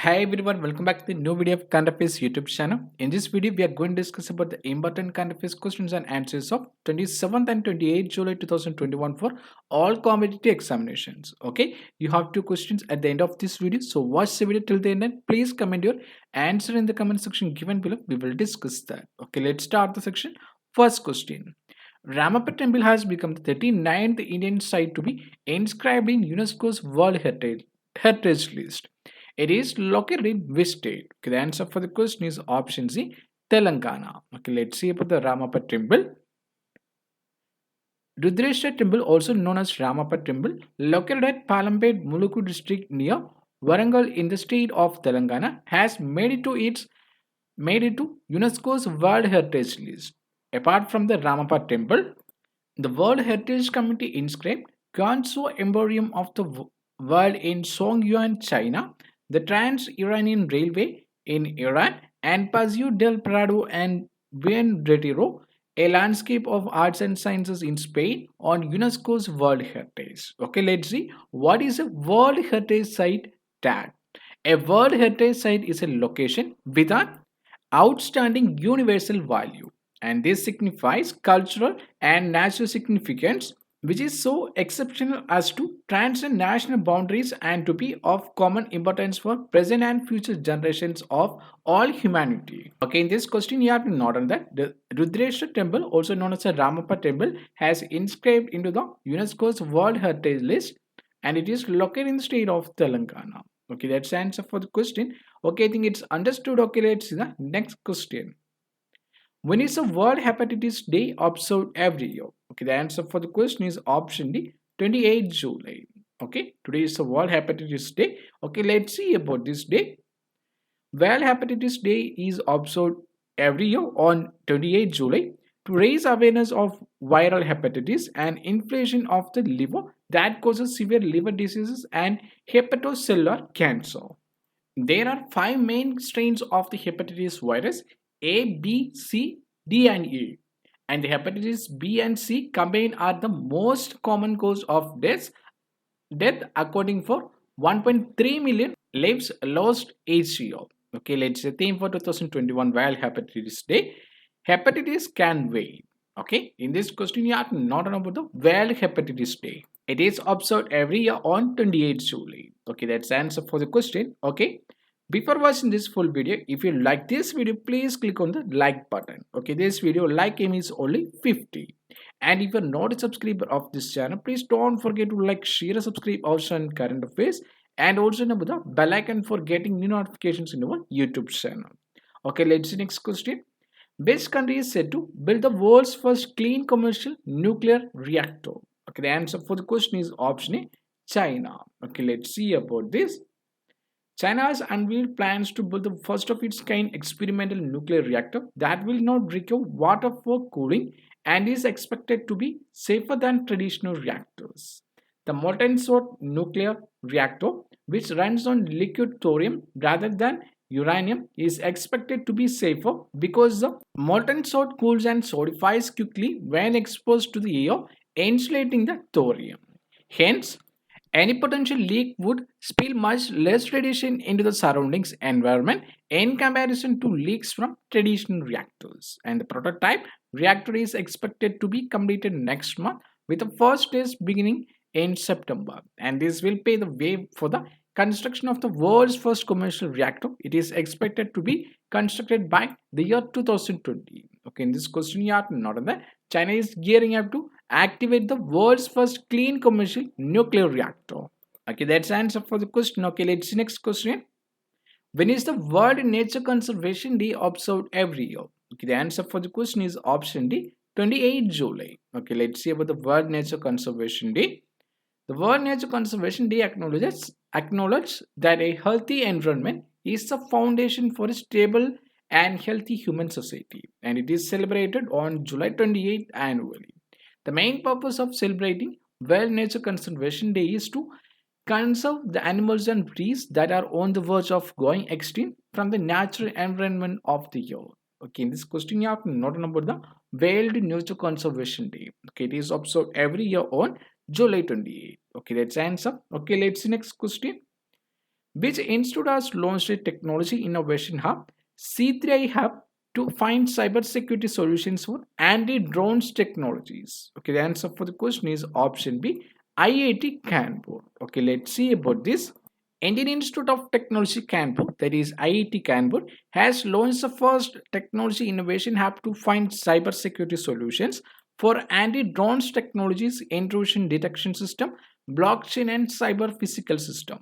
Hi everyone, welcome back to the new video of Current Affairs YouTube channel. In this video, we are going to discuss about the important Current Affairs questions and answers of 27th and 28th July 2021 for all competitive examinations. Okay, you have two questions at the end of this video, so watch the video till the end and please comment your answer in the comment section given below. We will discuss that. Okay, let's start the section. First question. Ramappa Temple has become the 39th Indian site to be inscribed in UNESCO's World Heritage List. It is located in which state? Okay, the answer for the question is option C, Telangana. Okay, let's see about the Ramappa Temple. Rudreshwar Temple, also known as Ramappa Temple, located at Palampet, Muluku district near Warangal in the state of Telangana, has made it to UNESCO's World Heritage List. Apart from the Ramappa Temple, the World Heritage Committee inscribed Gansu Emporium of the World in Songyuan, China, the Trans-Iranian Railway in Iran, and Paseo del Prado and Buen Retiro, a landscape of arts and sciences in Spain on UNESCO's World Heritage. Okay, let's see what is a World Heritage Site tag. A World Heritage Site is a location with an outstanding universal value, and this signifies cultural and natural significance which is so exceptional as to transcend national boundaries and to be of common importance for present and future generations of all humanity. Okay, in this question you have to note on that the Rudreshwar Temple, also known as the Ramappa Temple, has inscribed into the UNESCO's World Heritage List, and it is located in the state of Telangana. Okay, that's the answer for the question. Okay, I think it's understood. Okay, let's see the next question. When is the World Hepatitis Day observed every year? Okay, the answer for the question is option D, 28th July. Okay, today is the World Hepatitis Day. Okay, let's see about this day. World Hepatitis Day is observed every year on 28th July to raise awareness of viral hepatitis and inflammation of the liver that causes severe liver diseases and hepatocellular cancer. There are five main strains of the hepatitis virus: A, B, C, D, and E. And the hepatitis B and C combined are the most common cause of death according for 1.3 million lives lost each year. Okay, let's say theme for 2021 World Hepatitis Day. Hepatitis can wait. Okay, in this question you have to know about the World Hepatitis Day. It is observed every year on 28th July. Okay, that's the answer for the question. Okay, before watching this full video, if you like this video, please click on the like button. Okay, this video like aim is only 50. And if you're not a subscriber of this channel, please don't forget to like, share, and subscribe also on Current Affairs, and also enable the bell icon for getting new notifications in our YouTube channel. Okay, let's see next question. Which country is said to build the world's first clean commercial nuclear reactor? Okay, the answer for the question is option A, China. Okay, let's see about this. China has unveiled plans to build the first of its kind experimental nuclear reactor that will not require water for cooling and is expected to be safer than traditional reactors. The molten salt nuclear reactor, which runs on liquid thorium rather than uranium, is expected to be safer because the molten salt cools and solidifies quickly when exposed to the air, insulating the thorium. Hence, any potential leak would spill much less radiation into the surroundings environment in comparison to leaks from traditional reactors. And the prototype reactor is expected to be completed next month, with the first test beginning in September. And this will pave the way for the construction of the world's first commercial reactor. It is expected to be constructed by the year 2020. Okay, in this question, you have to note that China is gearing up to activate the world's first clean commercial nuclear reactor. Okay, that's the answer for the question. Okay, let's see next question. When is the World Nature Conservation Day observed every year? Okay, the answer for the question is option D, 28th July. Okay, let's see about the World Nature Conservation Day. The World Nature Conservation Day acknowledges that a healthy environment is the foundation for a stable and healthy human society, and it is celebrated on July 28th annually. The main purpose of celebrating World Nature Conservation Day is to conserve the animals and trees that are on the verge of going extinct from the natural environment of the earth. Okay, in this question, you have to note about the World Nature Conservation Day. Okay, it is observed every year on July 28th. Okay, that's the answer. Okay, let's see next question. Which institute has launched a technology innovation hub, C3I Hub, to find cybersecurity solutions for anti-drones technologies? Okay, the answer for the question is option B, IIT Kanpur. Okay, let's see about this. Indian Institute of Technology Kanpur, that is IIT Kanpur, has launched the first technology innovation hub to find cybersecurity solutions for anti-drones technologies, intrusion detection system, blockchain, and cyber physical system.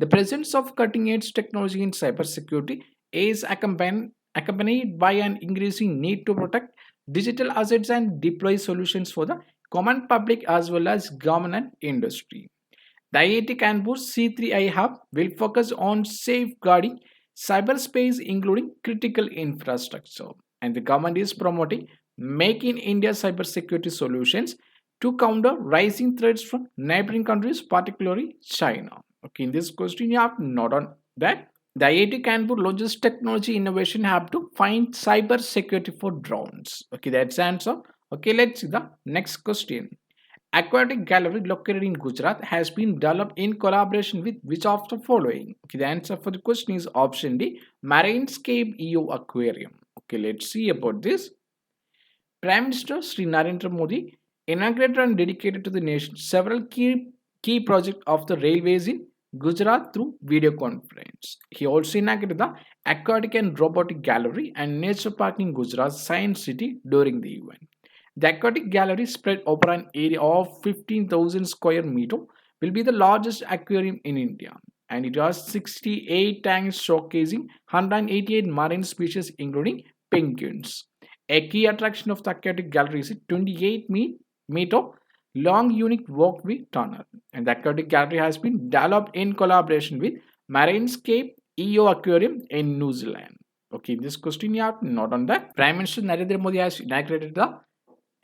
The presence of cutting-edge technology in cybersecurity is accompanied by an increasing need to protect digital assets and deploy solutions for the common public as well as government and industry. The IIT Kanpur C3I Hub will focus on safeguarding cyberspace, including critical infrastructure, and the government is promoting Make in India cybersecurity solutions to counter rising threats from neighboring countries, particularly China. Okay, in this question, you have to note on that the IIT Kanpur launches technology innovation hub to find cyber security for drones. Okay, that's the answer. Okay, let's see the next question. Aquatic gallery located in Gujarat has been developed in collaboration with which of the following? Okay, the answer for the question is option D, Marinescape EU Aquarium. Okay, let's see about this. Prime Minister Sri Narendra Modi inaugurated and dedicated to the nation several key projects of the railways in Gujarat through video conference. He also inaugurated the Aquatic and Robotic Gallery and Nature Park in Gujarat Science City during the event. The Aquatic Gallery, spread over an area of 15,000 square meter, will be the largest aquarium in India, and it has 68 tanks showcasing 188 marine species including penguins. A key attraction of the Aquatic Gallery is a 28-meter long unique walkway tunnel, and the Aquatic Gallery has been developed in collaboration with Marinescape EU Aquarium in New Zealand. Okay, in this question you have to note on that. Prime Minister Narendra Modi has inaugurated the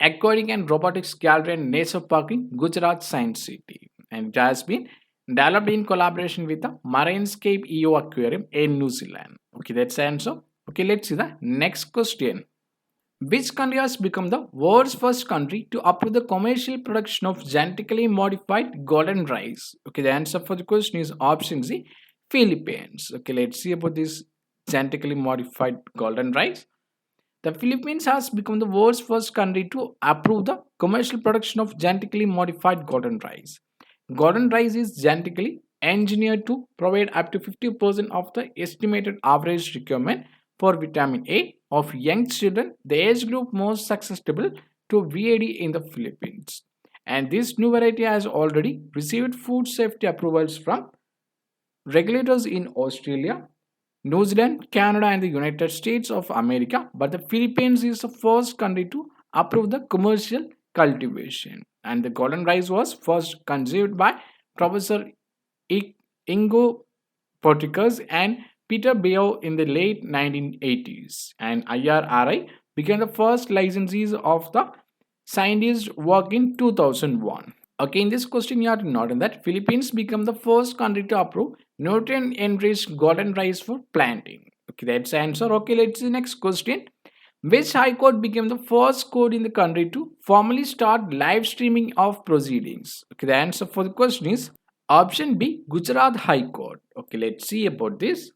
Aquatic and Robotics Gallery and Nature Park in Gujarat Science City, and it has been developed in collaboration with the Marinescape EU Aquarium in New Zealand. Okay, that's the answer. Okay, let's see the next question. Which country has become the world's first country to approve the commercial production of genetically modified golden rice? Okay, the answer for the question is option C, Philippines. Okay, let's see about this genetically modified golden rice. The Philippines has become the world's first country to approve the commercial production of genetically modified golden rice. Golden rice is genetically engineered to provide up to 50% of the estimated average requirement for vitamin A of young children, the age group most susceptible to VAD in the Philippines. And this new variety has already received food safety approvals from regulators in Australia, New Zealand, Canada, and the United States of America. But the Philippines is the first country to approve the commercial cultivation. And the golden rice was first conceived by Professor Ingo Porticus and Peter Bayo in the late 1980s, and IRRI became the first licensees of the scientist's work in 2001. Okay, in this question, you have to note that Philippines became the first country to approve nutrient-enriched golden rice for planting. Okay, that's the answer. Okay, let's see the next question. Which High Court became the first court in the country to formally start live streaming of proceedings? Okay, the answer for the question is option B, Gujarat High Court. Okay, let's see about this.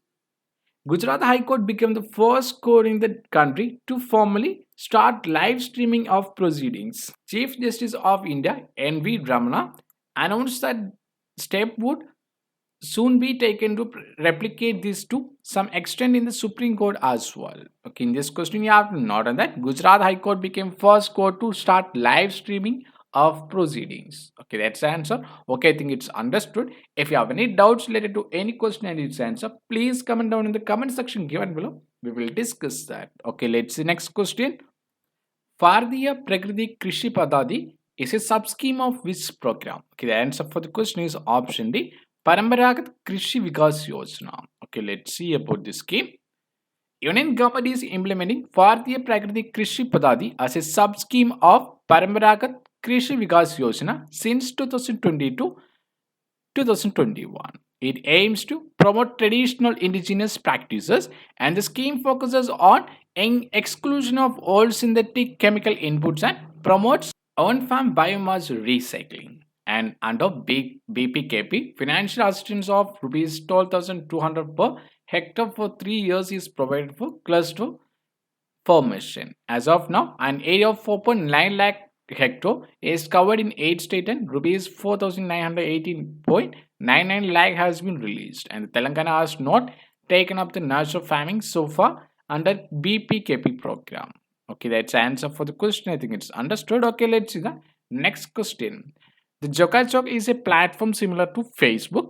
Gujarat High Court became the first court in the country to formally start live streaming of proceedings. Chief Justice of India N.V. Ramana announced that step would soon be taken to replicate this to some extent in the Supreme Court as well. Okay, in this question you have to note on that Gujarat High Court became first court to start live streaming of proceedings. Okay, that's the answer. Okay, I think it's understood. If you have any doubts related to any question and its answer, please comment down in the comment section given below. We will discuss that. Okay, let's see next question. Bharatiya Prakriti Krishi Padhati is a sub-scheme of which program? Okay, the answer for the question is option D, Paramparagath Krishi Vikas Yojana. Okay, let's see about this scheme. Union government is implementing Bharatiya Prakriti Krishi Padhati as a sub-scheme of Paramparagath Krishi Vikas Yojana since 2020-2021. It aims to promote traditional indigenous practices, and the scheme focuses on exclusion of all synthetic chemical inputs and promotes on-farm biomass recycling. And under BPKP, financial assistance of rupees 12,200 per hectare for 3 years is provided for cluster formation. As of now, an area of 4.9 lakh hectare is covered in 8 states and rupees 4,918.99 lakh has been released. And Telangana has not taken up the natural farming so far under BPKP program. Okay, that's the answer for the question. I think it's understood. Okay, let's see the next question. The Jokachok is a platform similar to Facebook.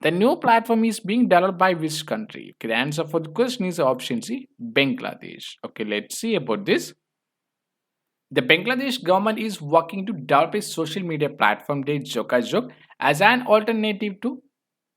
The new platform is being developed by which country? Okay, the answer for the question is option C, Bangladesh. Okay, let's see about this. The Bangladesh government is working to develop a social media platform named Jokajok as an alternative to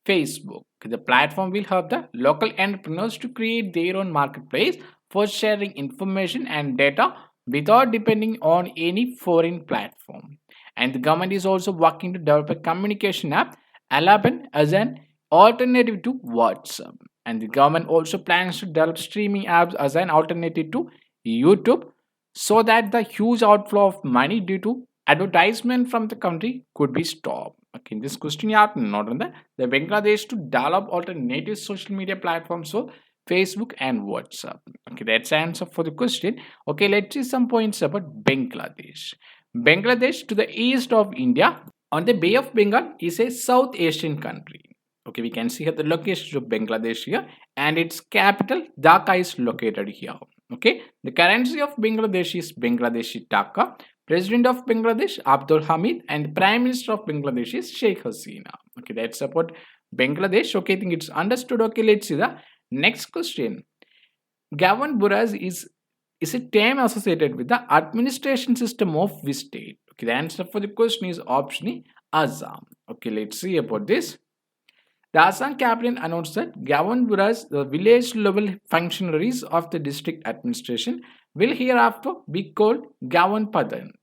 Facebook. The platform will help the local entrepreneurs to create their own marketplace for sharing information and data without depending on any foreign platform. And the government is also working to develop a communication app, Alaban, as an alternative to WhatsApp. And the government also plans to develop streaming apps as an alternative to YouTube so that the huge outflow of money due to advertisement from the country could be stopped. Okay, in this question, you have to note on that the Bangladesh to develop alternative social media platforms for Facebook and WhatsApp. Okay, that's the answer for the question. Okay, let's see some points about Bangladesh. Bangladesh to the east of India on the Bay of Bengal is a South Asian country. Okay, we can see here the location of Bangladesh here and its capital Dhaka is located here. Okay, the currency of Bangladesh is Bangladeshi Taka. President of Bangladesh Abdul Hamid and the Prime Minister of Bangladesh is Sheikh Hasina. Okay, that's about Bangladesh. Okay, I think it's understood. Okay, let's see the next question. Gavan Buraz is a term associated with the administration system of which state? Okay, the answer for the question is option E, Assam. Okay, let's see about this. The Assam cabinet announced that Gavan Buras, the village level functionaries of the district administration, will hereafter be called Gavan Pradhans.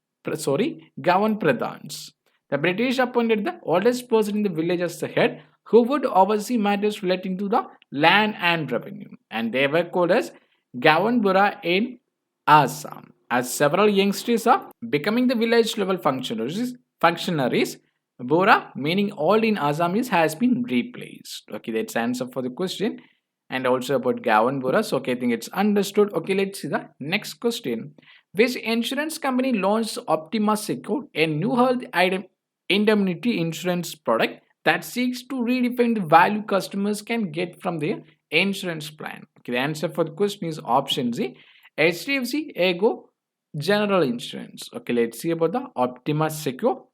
The British appointed the oldest person in the village as the head, who would oversee matters relating to the land and revenue, and they were called as Gavan Bura in Assam. As several youngsters are becoming the village level functionaries, Bora, meaning old in Assamese, has been replaced. Okay, that's the answer for the question. And also about Gavan Bora. So, okay, I think it's understood. Okay, let's see the next question. Which insurance company launched Optima Secure, a new health indemnity insurance product that seeks to redefine the value customers can get from their insurance plan? Okay, the answer for the question is option Z, HDFC Ego General Insurance. Okay, let's see about the Optima Secure.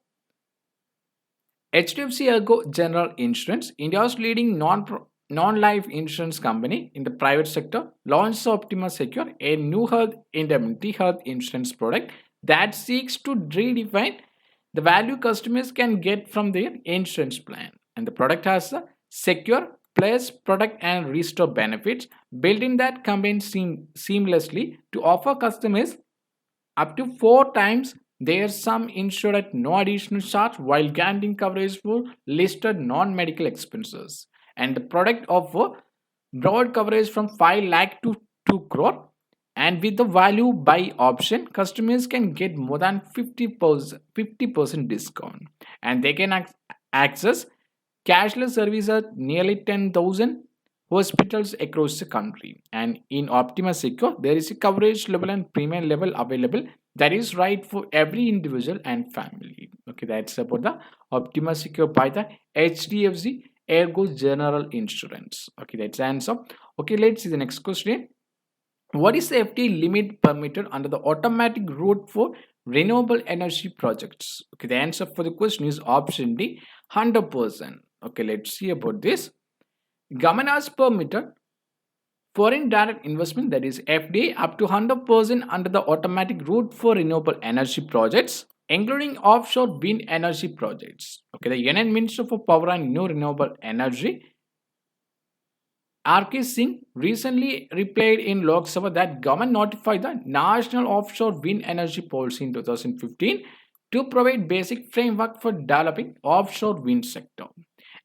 HDFC Ergo General Insurance, India's leading non-life insurance company in the private sector, launched Optima Secure, a new health indemnity health insurance product that seeks to redefine the value customers can get from their insurance plan. And the product has a secure plus product and restore benefits built in that combine seamlessly to offer customers up to 4 times their sum insured at no additional charge while guaranteeing coverage for listed non-medical expenses. And the product offers broad coverage from 5 lakh to 2 crore. And with the value buy option, customers can get more than 50% discount. And they can access cashless service at nearly 10,000 hospitals across the country. And in Optima Secure, there is a coverage level and premium level available that is right for every individual and family. Okay, that's about the Optima Secure by the HDFC Ergo General Insurance. Okay, that's the answer. Okay, let's see the next question. What is the FDI limit permitted under the automatic route for renewable energy projects? Okay, the answer for the question is option D, 100%. Okay, let's see about this. Government has permitted foreign direct investment, that is FDI, up to 100% under the automatic route for renewable energy projects, including offshore wind energy projects. Okay, the Union Minister for Power and New Renewable Energy, R.K. Singh, recently replied in Lok Sabha that government notified the National Offshore Wind Energy Policy in 2015 to provide basic framework for developing offshore wind sector.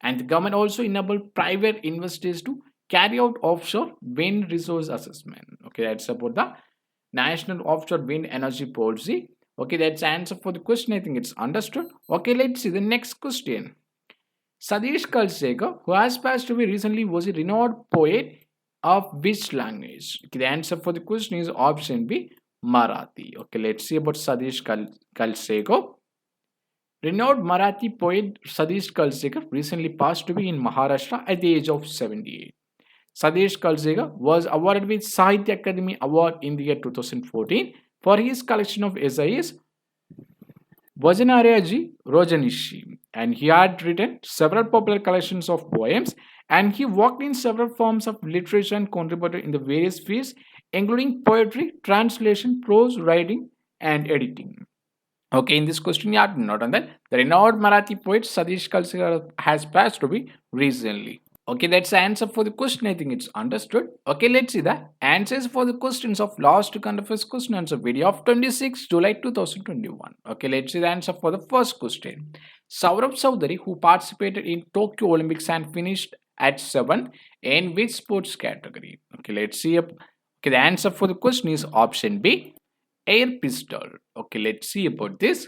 And the government also enabled private investors to carry out offshore wind resource assessment. Okay, that's about the National Offshore Wind Energy Policy, Okay, that's the answer for the question. I think it's understood. Okay, let's see the next question. Sadish Kalsekar, who has passed away recently, was a renowned poet of which language? Okay, the answer for the question is option B, Marathi. Okay, let's see about Sadish Kalsekar. Renowned Marathi poet Sadish Kalsekar recently passed away in Maharashtra at the age of 78. Sadish Kalsekar was awarded with Sahitya Akademi Award in the year 2014 for his collection of essays Vajanaryaji Rojanishi, and he had written several popular collections of poems, and he worked in several forms of literature and contributed in the various fields, including poetry, translation, prose writing, and editing. Okay, in this question, you have to note on that the renowned Marathi poet Sadish Kalsekar has passed away recently. Okay, that's the answer for the question. I think it's understood. Okay, let's see the answers for the questions of last kind of first question answer video of 26 July 2021. Okay, let's see the answer for the first question. Saurabh Chaudhary, who participated in Tokyo Olympics and finished at 7th in which sports category? Okay, let's see. Okay, the answer for the question is option B, air pistol. Okay, let's see about this.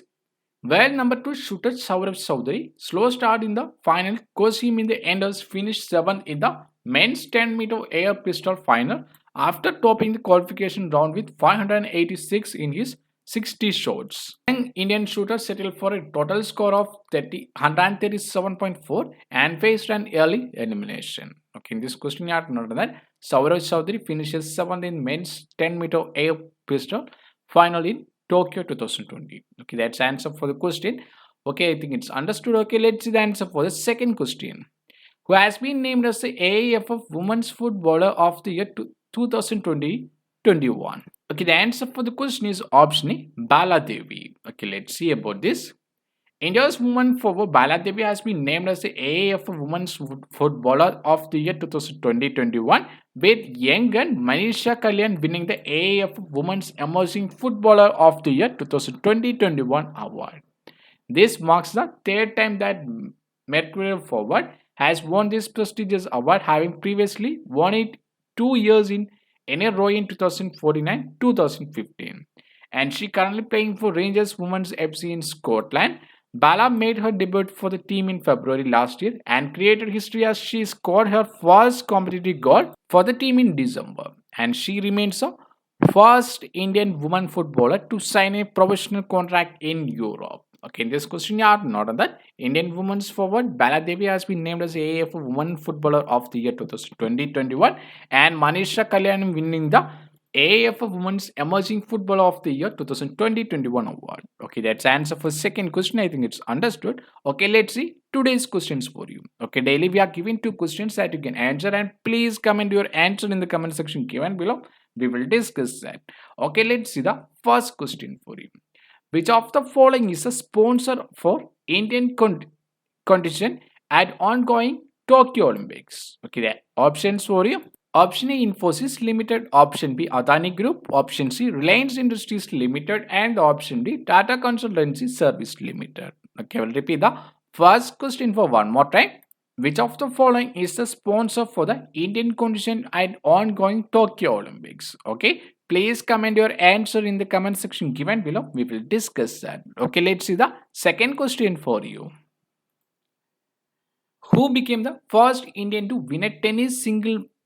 While number 2 shooter Saurabh Chaudhary slow start in the final, Kosim in the enders finished 7th in the men's 10-meter air pistol final after topping the qualification round with 586 in his 60 shots. Young Indian shooter settled for a total score of 137.4 and faced an early elimination. Okay, in this question you have to note that Saurabh Chaudhary finishes 7th in men's 10-meter air pistol final in Tokyo 2020. Okay, that's answer for the question. Okay, I think it's understood. Okay, let's see the answer for the second question. Who has been named as the AIFF Women's Footballer of the Year 2020-21? Okay, the answer for the question is option A, Bala Devi. Okay, let's see about this. India's woman forward Bala Devi has been named as the AIFF Women's Footballer of the Year 2020-21, with young gun Manisha Kalyan winning the AIFF Women's Emerging Footballer of the Year 2020-21 award. This marks the third time that Mercurial forward has won this prestigious award, having previously won it 2 years in a row in 2014 and 2015. And she currently playing for Rangers Women's FC in Scotland. Bala made her debut for the team in February last year and created history as she scored her first competitive goal for the team in December. And she remains the first Indian woman footballer to sign a professional contract in Europe. Okay, in this question, you are not on that. Indian women's forward Bala Devi has been named as AIFF Women Footballer of the Year 2020-21, and Manisha Kalyan winning the AIFF Women's Emerging Footballer of the Year 2020-21 award. Okay, that's answer for second question. I think it's understood. Okay, let's see today's questions for you. Okay, daily we are giving 2 questions that you can answer, and please comment your answer in the comment section given below. We will discuss that. Okay, let's see the first question for you. Which of the following is a sponsor for Indian contingent at ongoing Tokyo Olympics? Okay, the options for you. Option A, Infosys Limited. Option B, Adani Group. Option C, Reliance Industries Limited. And option D, Tata Consultancy Service Limited. Okay, I will repeat the first question for one more time. Which of the following is the sponsor for the Indian contingent at ongoing Tokyo Olympics? Okay, please comment your answer in the comment section given below. We will discuss that. Okay, let's see the second question for you. Who became the first Indian to win a tennis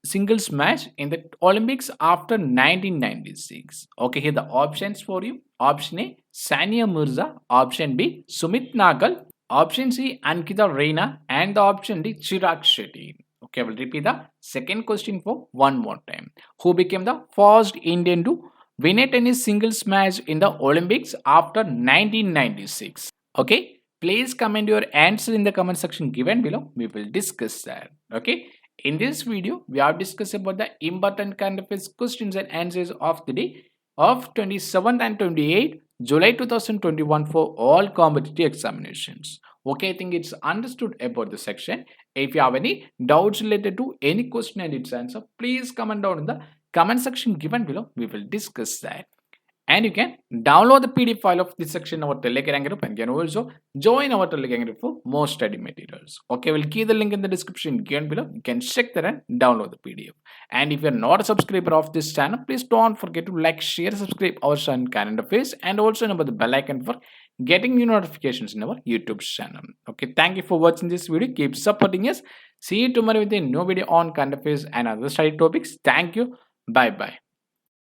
singles match in the Olympics after 1996? Okay, here the options for you. Option A, Sania Mirza. Option B, Sumit Nagal. Option C, Ankita Reina. And the option D, Chirag Shetty. Okay, I will repeat the second question for one more time. Who became the first Indian to win a tennis singles match in the Olympics after 1996? Okay, please comment your answer in the comment section given below. We will discuss that. Okay, in this video, we have discussed about the important kind of questions and answers of the day of 27th and 28th July 2021 for all competitive examinations. Okay, I think it's understood about the section. If you have any doubts related to any question and its answer, please comment down in the comment section given below. We will discuss that. And you can download the PDF file of this section in our Telegram group, and can also join our Telegram group for more study materials. Okay, we'll keep the link in the description given below. You can check that and download the PDF. And if you're not a subscriber of this channel, please don't forget to like, share, subscribe our channel Current Affairs, and also enable the bell icon for getting new notifications in our YouTube channel. Okay, thank you for watching this video. Keep supporting us. See you tomorrow with a new video on Current Affairs and other study topics. Thank you. Bye bye.